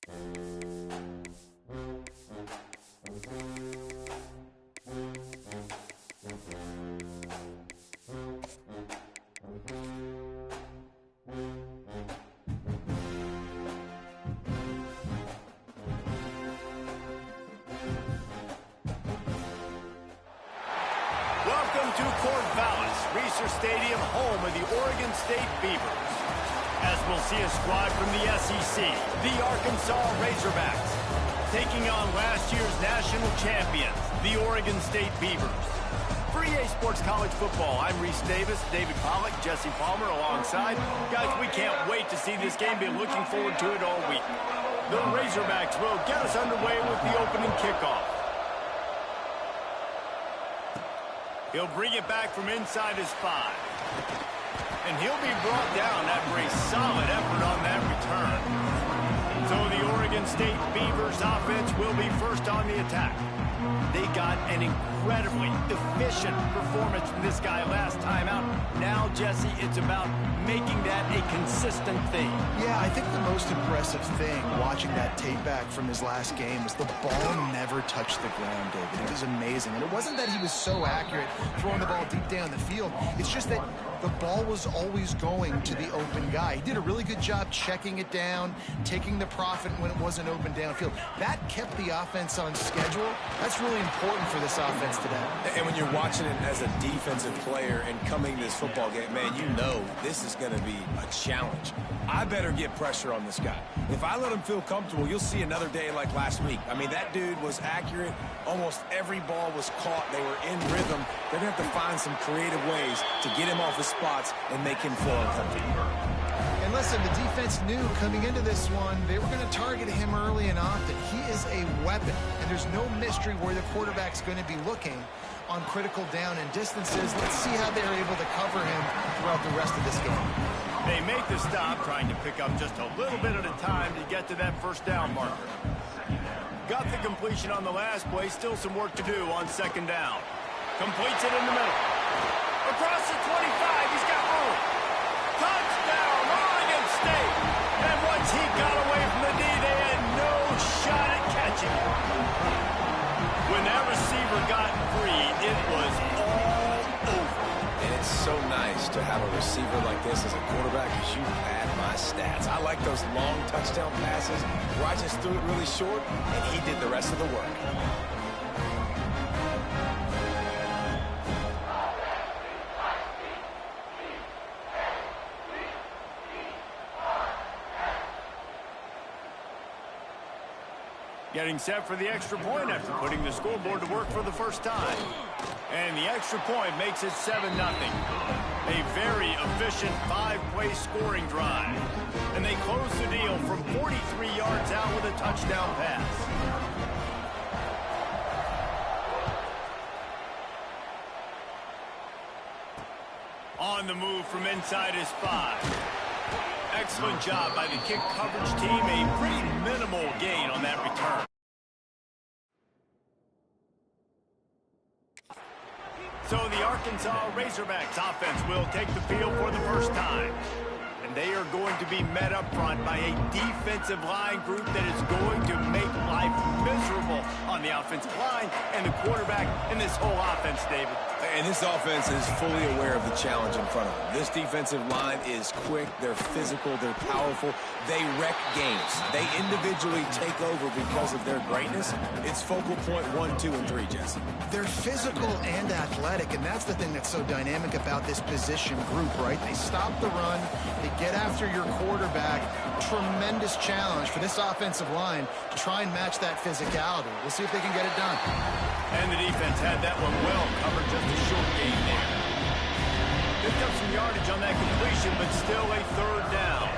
Welcome to Corvallis, Reser Stadium, home of the Oregon State Beavers. As we'll see a squad from the SEC, the Arkansas Razorbacks, taking on last year's national champions, the Oregon State Beavers. For EA Sports College Football, I'm Reese Davis, David Pollack, Jesse Palmer alongside. Guys, we can't wait to see this game. Been looking forward to it all week. The Razorbacks will get us underway with the opening kickoff. He'll bring it back from inside his 5. And he'll be brought down after a solid effort on that return. So the Oregon State Beavers offense will be first on the attack. They got an incredibly efficient performance from this guy last time out. Now, Jesse, it's about making that a consistent thing. Yeah, I think the most impressive thing watching that tape back from his last game was the ball never touched the ground, David. It was amazing. And it wasn't that he was so accurate throwing the ball deep down the field. It's just that the ball was always going to the open guy. He did a really good job checking it down, taking the profit when it wasn't open downfield. That kept the offense on schedule. That's really important for this offense today. And when you're watching it as a defensive player and coming to this football game, man, you know this is going to be a challenge. I better get pressure on this guy. If I let him feel comfortable, you'll see another day like last week. I mean, that dude was accurate. Almost every ball was caught. They were in rhythm. They're going to have to find some creative ways to get him off his spots and make him feel uncomfortable. And listen, the defense knew coming into this one, they were going to target him early and often. He is a weapon, and there's no mystery where the quarterback's going to be looking on critical down and distances. Let's see how they're able to cover him throughout the rest of this game. They make the stop, trying to pick up just a little bit at a time to get to that first down marker. Got the completion on the last play, still some work to do on second down. Completes it in the middle. Across the 25, he's got room. Touchdown, Oregon State. And once he got away from the knee, they had no shot at catching him. When that receiver got free, it was all over. And it's so nice to have a receiver like this as a quarterback because you had my stats. I like those long touchdown passes where I just threw it really short, and he did the rest of the work. Getting set for the extra point after putting the scoreboard to work for the first time. And the extra point makes it 7-0. A very efficient 5-play scoring drive. And they close the deal from 43 yards out with a touchdown pass. On the move from inside his 5. Excellent job by the kick coverage team. A pretty minimal gain on that return. So the Arkansas Razorbacks offense will take the field for the first time. And they are going to be met up front by a defensive line group that is going to make life miserable on the offensive line and the quarterback in this whole offense, David. And this offense is fully aware of the challenge in front of them. This defensive line is quick, they're physical, they're powerful, they wreck games. They individually take over because of their greatness. It's focal point 1, 2, and 3, Jesse. They're physical and athletic, and that's the thing that's so dynamic about this position group, right? They stop the run, they get after your quarterback. Tremendous challenge for this offensive line to try and match that physicality. We'll see if they can get it done. And the defense had that one well covered, just a short gain there. Picked up some yardage on that completion, but still a third down.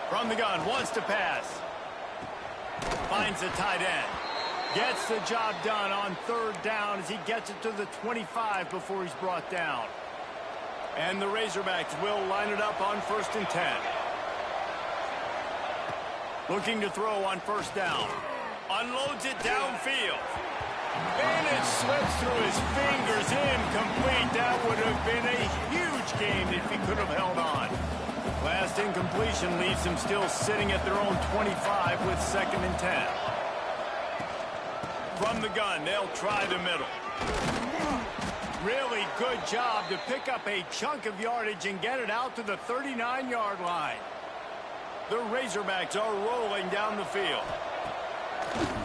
From the gun, wants to pass. Finds the tight end. Gets the job done on third down as he gets it to the 25 before he's brought down. And the Razorbacks will line it up on 1st and 10. Looking to throw on first down. Unloads it downfield. And it slips through his fingers, incomplete. That would have been a huge gain if he could have held on. Last incompletion leaves them still sitting at their own 25 with 2nd and 10. From the gun, they'll try the middle. Really good job to pick up a chunk of yardage and get it out to the 39-yard line. The Razorbacks are rolling down the field.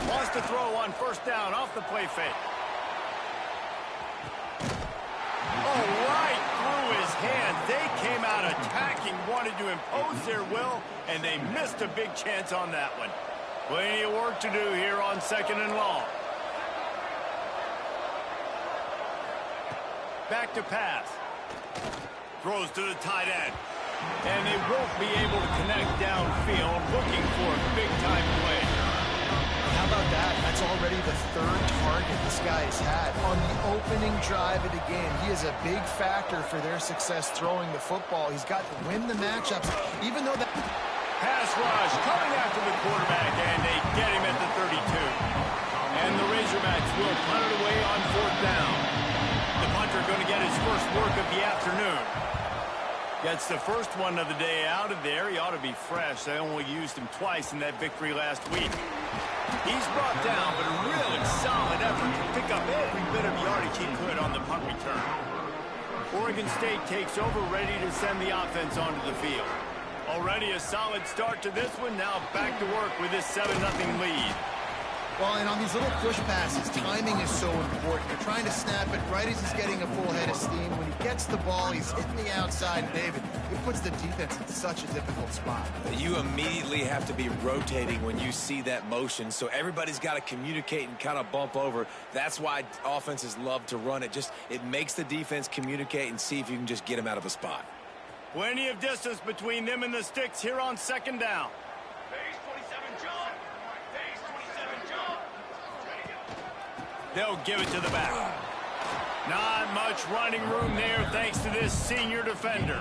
Wants to throw on 1st down off the play fake. Oh, right through his hands. They came out attacking, wanted to impose their will, and they missed a big chance on that one. Plenty of work to do here on 2nd and long. Back to pass. Throws to the tight end. And they won't be able to connect downfield, looking for a big-time play. How about that? That's already the 3rd target this guy has had on the opening drive of the game. He is a big factor for their success throwing the football. He's got to win the matchups, even though that... Pass rush coming after the quarterback, and they get him at the 32. And the Razorbacks will punt it away on 4th down. The punter going to get his first work of the afternoon. Gets the first one of the day out of there. He ought to be fresh. They only used him twice in that victory last week. He's brought down, but a really solid effort to pick up every bit of yardage he could on the punt return. Oregon State takes over, ready to send the offense onto the field. Already a solid start to this one. Now back to work with this 7-0 lead. Well, and on these little push passes, timing is so important. You're trying to snap it right as he's getting a full head of steam. When he gets the ball, he's hitting the outside. David, it puts the defense in such a difficult spot. You immediately have to be rotating when you see that motion, so everybody's got to communicate and kind of bump over. That's why offenses love to run it. It makes the defense communicate and see if you can just get them out of a spot. Plenty of distance between them and the sticks here on 2nd down. They'll give it to the back. Not much running room there thanks to this senior defender.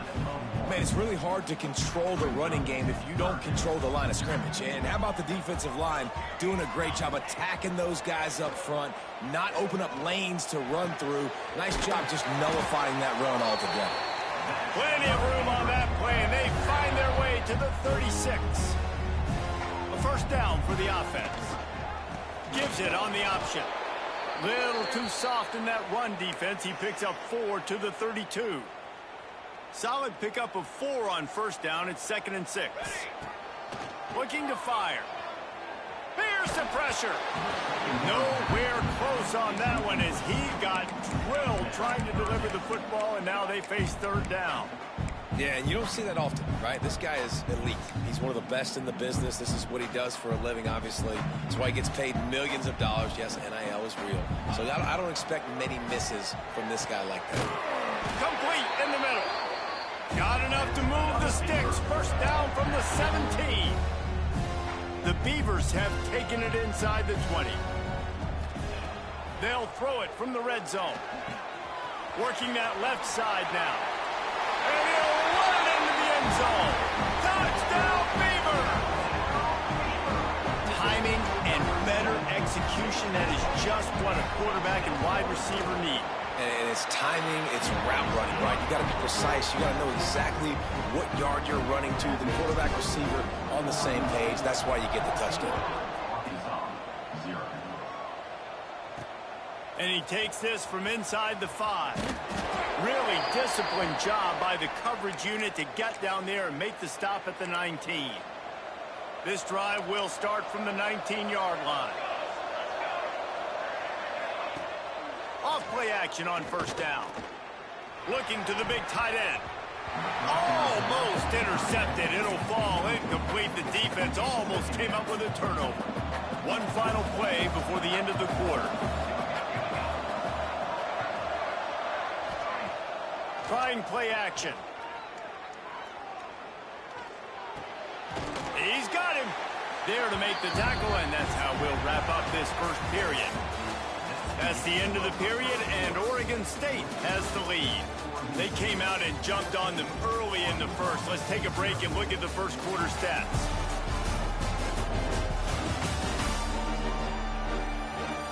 Man, it's really hard to control the running game if you don't control the line of scrimmage. And how about the defensive line doing a great job attacking those guys up front, not open up lanes to run through. Nice job just nullifying that run altogether. Plenty of room on that play, and they find their way to the 36. A 1st down for the offense. Gives it on the option. Little too soft in that run defense. He picks up 4 to the 32. Solid pickup of 4 on 1st down. It's 2nd and 6. Looking to fire. Here's the pressure. Nowhere close on that one as he got drilled trying to deliver the football, and now they face 3rd down. Yeah, and you don't see that often, right? This guy is elite. He's one of the best in the business. This is what he does for a living, obviously. That's why he gets paid millions of dollars. Yes, NIL is real. So I don't expect many misses from this guy like that. Complete in the middle. Got enough to move the sticks. 1st down from the 17. The Beavers have taken it inside the 20. They'll throw it from the red zone. Working that left side now. And he'll run into the end zone. Touchdown, Beaver! Timing and better execution, that is just what a quarterback and wide receiver need. And it's timing, it's route running, right? You got to be precise. You got to know exactly what yard you're running to. The quarterback receiver on the same page. That's why you get the touchdown. And he takes this from inside the 5. Really disciplined job by the coverage unit to get down there and make the stop at the 19. This drive will start from the 19-yard line. Off play action on 1st down. Looking to the big tight end. Almost intercepted. It'll fall incomplete. The defense almost came up with a turnover. One final play before the end of the quarter. Trying play action. He's got him. There to make the tackle, and that's how we'll wrap up this 1st period. That's the end of the period, and Oregon State has the lead. They came out and jumped on them early in the 1st. Let's take a break and look at the 1st quarter stats.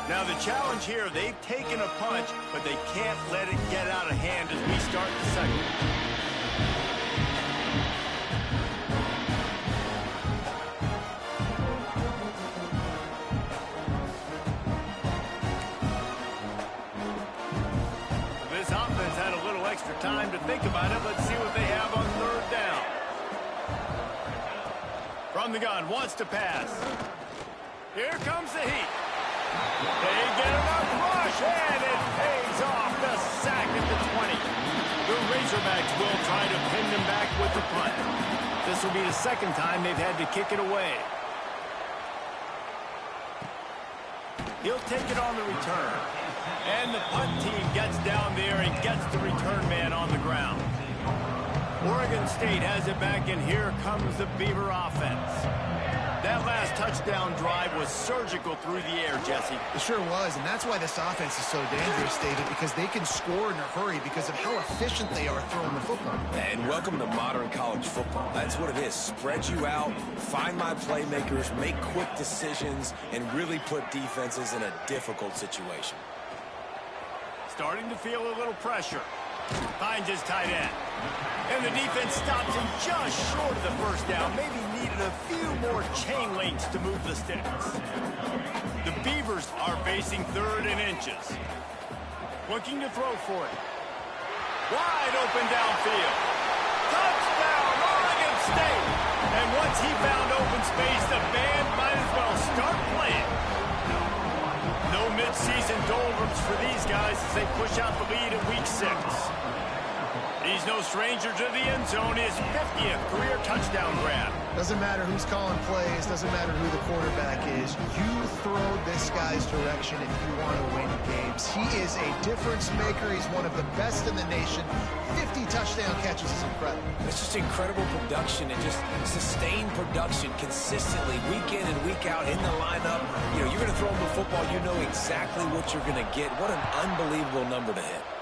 Now the challenge here, they've taken a punch, but they can't let it get out of hand as we start the 2nd. think about it. Let's see what they have on third down. From the gun, wants to pass. Here comes the heat. They get enough rush, and it pays off. The sack at the 20. The Razorbacks will try to pin them back with the punt. This will be the second time they've had to kick it away. He'll take it on the return. And the punt team gets down there and gets the return man on the ground. Oregon State has it back, and here comes the Beaver offense. That last touchdown drive was surgical through the air, Jesse. It sure was, and that's why this offense is so dangerous, David, because they can score in a hurry because of how efficient they are throwing the football. And welcome to modern college football. That's what it is. Spread you out, find my playmakers, make quick decisions, and really put defenses in a difficult situation. Starting to feel a little pressure. Finds his tight end. And the defense stops him just short of the first down. Maybe needed a few more chain links to move the sticks. The Beavers are facing third and inches. Looking to throw for it. Wide open downfield. Touchdown, Oregon State. And once he found open space, the band might as well start playing. No midseason doldrums for these guys as they push out the lead in week 6. He's no stranger to the end zone. His 50th career touchdown grab. Doesn't matter who's calling plays, doesn't matter who the quarterback is. You throw this guy's direction if you want to win games. He is a difference maker. He's one of the best in the nation. 50 touchdown catches is incredible. It's just incredible production and just sustained production consistently week in and week out in the lineup. You know, you're going to throw him the football, you know exactly what you're going to get. What an unbelievable number to hit.